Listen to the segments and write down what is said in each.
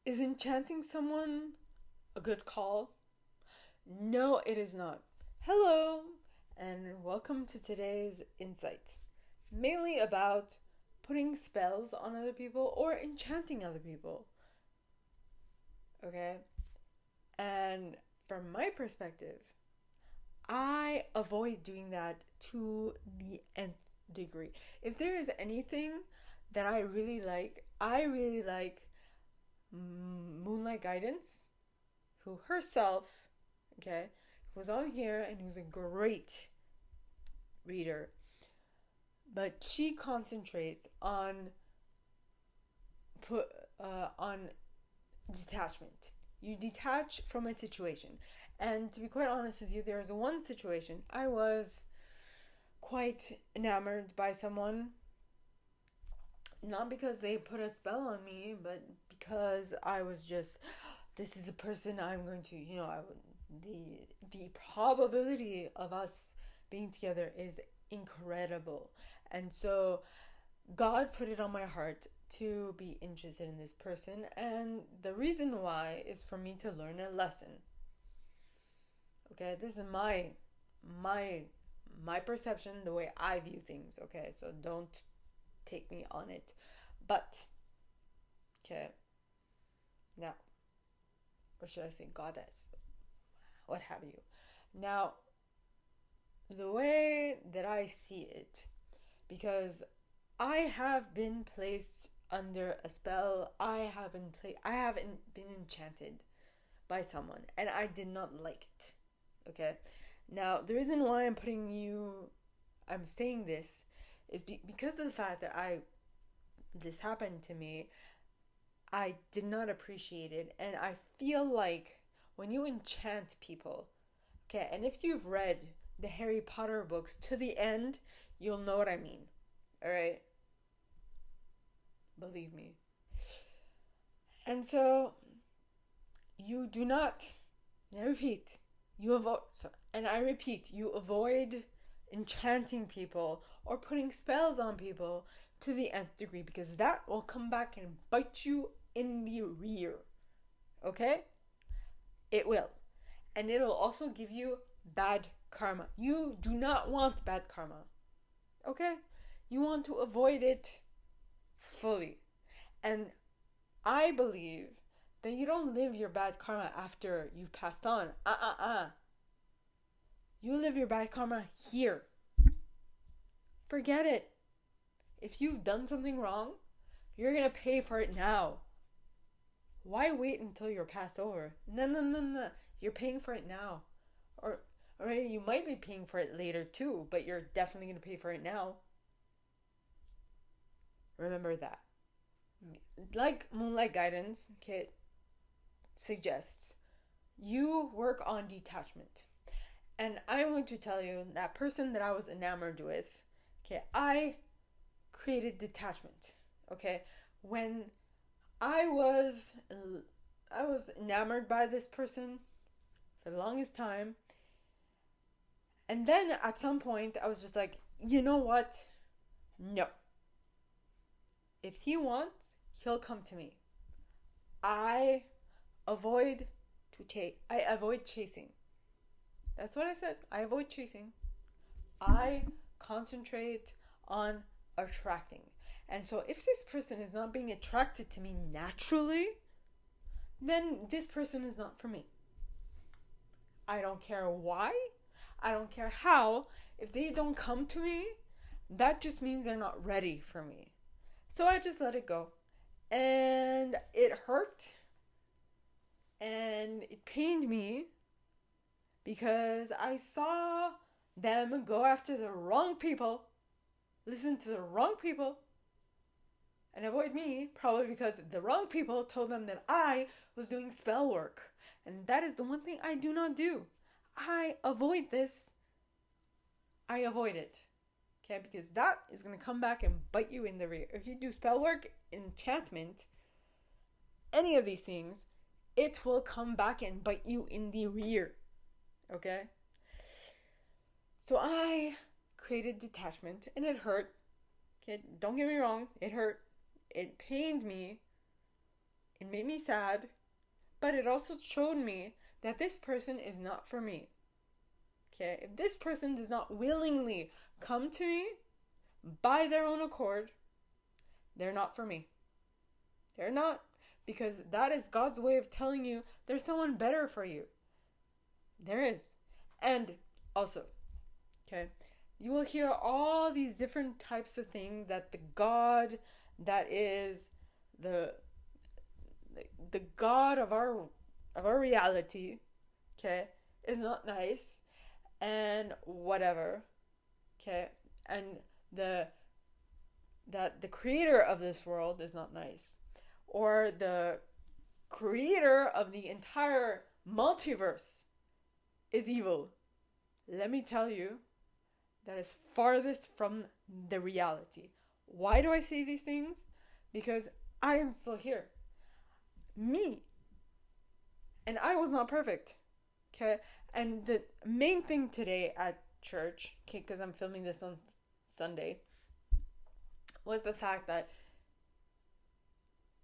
Is enchanting someone a good call? No, it is not. Hello, and welcome to today's insight. Mainly about putting spells on other people or enchanting other people. Okay? And from my perspective, I avoid doing that to the nth degree. If there is anything that I really like Moonlight Guidance, who herself, okay, was on here and who's a great reader, but she concentrates put on detachment. You detach from a situation, and to be quite honest with you, there was one situation I was quite enamored by someone, not because they put a spell on me, but because I was just, this is the person I'm going to, the probability of us being together is incredible. And so God put it on my heart to be interested in this person, and the reason why is for me to learn a lesson. Okay, this is my my perception, the way I view things. Okay, so don't take me on it. But okay, now, or should I say goddess, what have you. Now, the way that I see it, because I have been placed under a spell, I haven't been enchanted by someone, and I did not like it. Okay? Now, the reason why I'm saying this is because of the fact that this happened to me. I did not appreciate it, and I feel like when you enchant people, okay, and if you've read the Harry Potter books to the end, you'll know what I mean. All right, believe me. And so you do not. And I repeat, you avoid. And I repeat, you avoid enchanting people or putting spells on people to the nth degree, because that will come back and bite you in the rear. Okay? It will. And it'll also give you bad karma. You do not want bad karma. Okay? You want to avoid it fully. And I believe that you don't live your bad karma after you've passed on. You live your bad karma here. Forget it. If you've done something wrong, you're gonna pay for it now. Why wait until you're passed over? No, no, no, no. You're paying for it now. Or, or you might be paying for it later too, but you're definitely gonna pay for it now. Remember that. Like Moonlight Guidance, Kit suggests, you work on detachment. And I'm going to tell you that person that I was enamored with, okay, I created detachment. Okay, when I was I was enamored by this person for the longest time, and then at some point I was just like, you know what? No. If he wants, he'll come to me. I avoid I avoid chasing. That's what I said. I avoid chasing. I concentrate on attracting. And so if this person is not being attracted to me naturally, then this person is not for me. I don't care why. I don't care how. If they don't come to me, that just means they're not ready for me. So I just let it go. And it hurt and it pained me because I saw them go after the wrong people, listen to the wrong people, and avoid me, probably because the wrong people told them that I was doing spell work. And that is the one thing I do not do. I avoid this. I avoid it. Okay, because that is going to come back and bite you in the rear. If you do spell work, enchantment, any of these things, it will come back and bite you in the rear. Okay? So I created detachment and it hurt. Okay, don't get me wrong, it hurt. It pained me. It made me sad, but it also showed me that this person is not for me. Okay? If this person does not willingly come to me by their own accord, they're not for me. They're not, because that is God's way of telling you there's someone better for you. There is. And also, okay, you will hear all these different types of things that the God that is the God of our reality, okay, is not nice and whatever, okay, and the that the creator of this world is not nice, or the creator of the entire multiverse is evil. Let me tell you, that is farthest from the reality. Why do I say these things? Because I am still here. Me. And I was not perfect. Okay? And the main thing today at church, okay, because I'm filming this on Sunday, was the fact that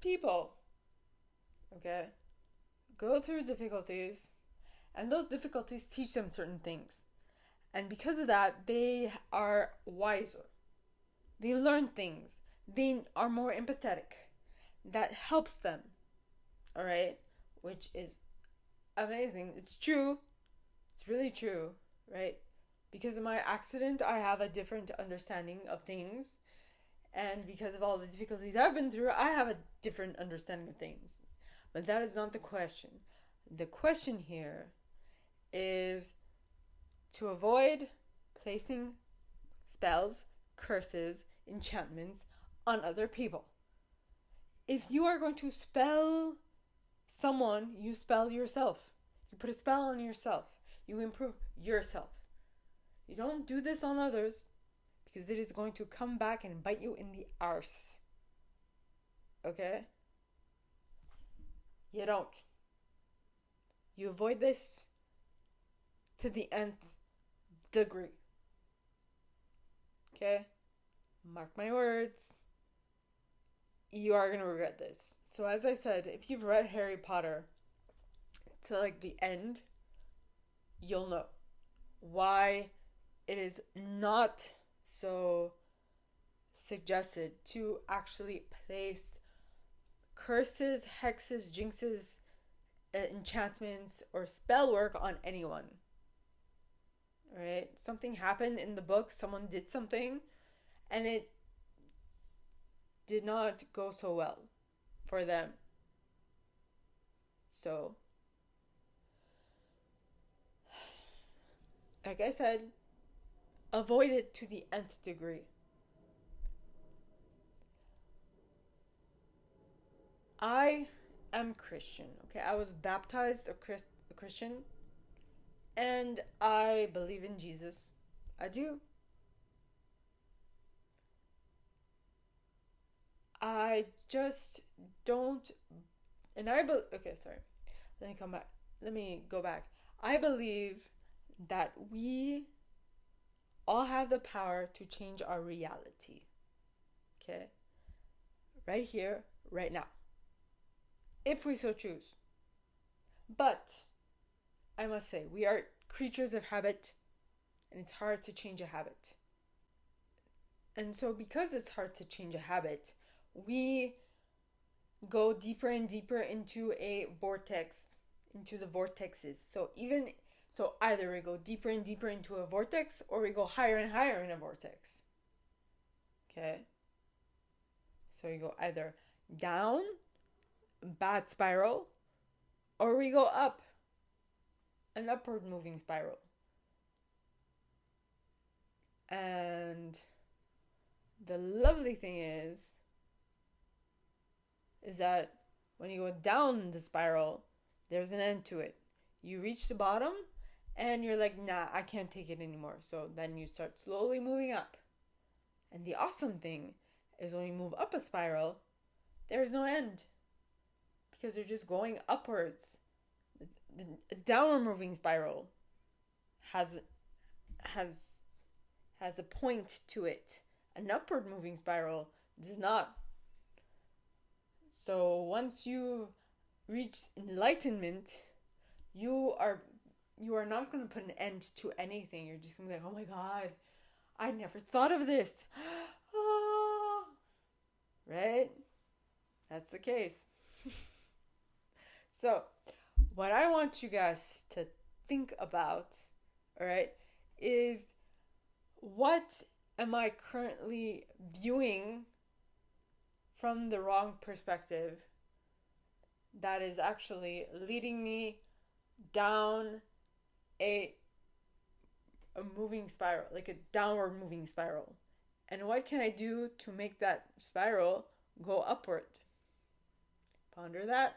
people, okay, go through difficulties, and those difficulties teach them certain things. And because of that, they are wiser. They learn things. They are more empathetic. That helps them. All right? Which is amazing. It's true. It's really true, right? Because of my accident, I have a different understanding of things. And because of all the difficulties I've been through, I have a different understanding of things. But that is not the question. The question here is to avoid placing spells, curses, enchantments on other people. If you are going to spell someone, you spell yourself. You put a spell on yourself. You improve yourself. You don't do this on others, because it is going to come back and bite you in the arse. Okay? You don't. You avoid this to the nth degree. Okay? Mark my words. You are going to regret this. So as I said, if you've read Harry Potter to like the end, you'll know why it is not so suggested to actually place curses, hexes, jinxes, enchantments, or spell work on anyone. Right? Something happened in the book, someone did something, and it did not go so well for them. So, like I said, avoid it to the nth degree. I am Christian, okay? I was baptized a Christian, and I believe in Jesus. I do. I just don't, and okay, sorry. Let me come back. Let me go back. I believe that we all have the power to change our reality. Okay? Right here, right now. If we so choose. But I must say, we are creatures of habit, and it's hard to change a habit. And so because it's hard to change a habit, we go deeper and deeper into a vortex, into the vortexes. So either we go deeper and deeper into a vortex, or we go higher and higher in a vortex. Okay? So you go either down, bad spiral, or we go up, an upward moving spiral. And the lovely thing is that when you go down the spiral, there's an end to it. You reach the bottom and you're like, nah, I can't take it anymore. So then you start slowly moving up. And the awesome thing is when you move up a spiral, there's no end, because you're just going upwards. The downward moving spiral has a point to it. An upward moving spiral does not. So once you reach enlightenment, you are you are not going to put an end to anything. You're just going to be like, oh my god, I never thought of this. Ah, right? That's the case. So, what I want you guys to think about, all right, is what am I currently viewing from the wrong perspective that is actually leading me down a a moving spiral, like a downward moving spiral. And what can I do to make that spiral go upward? Ponder that.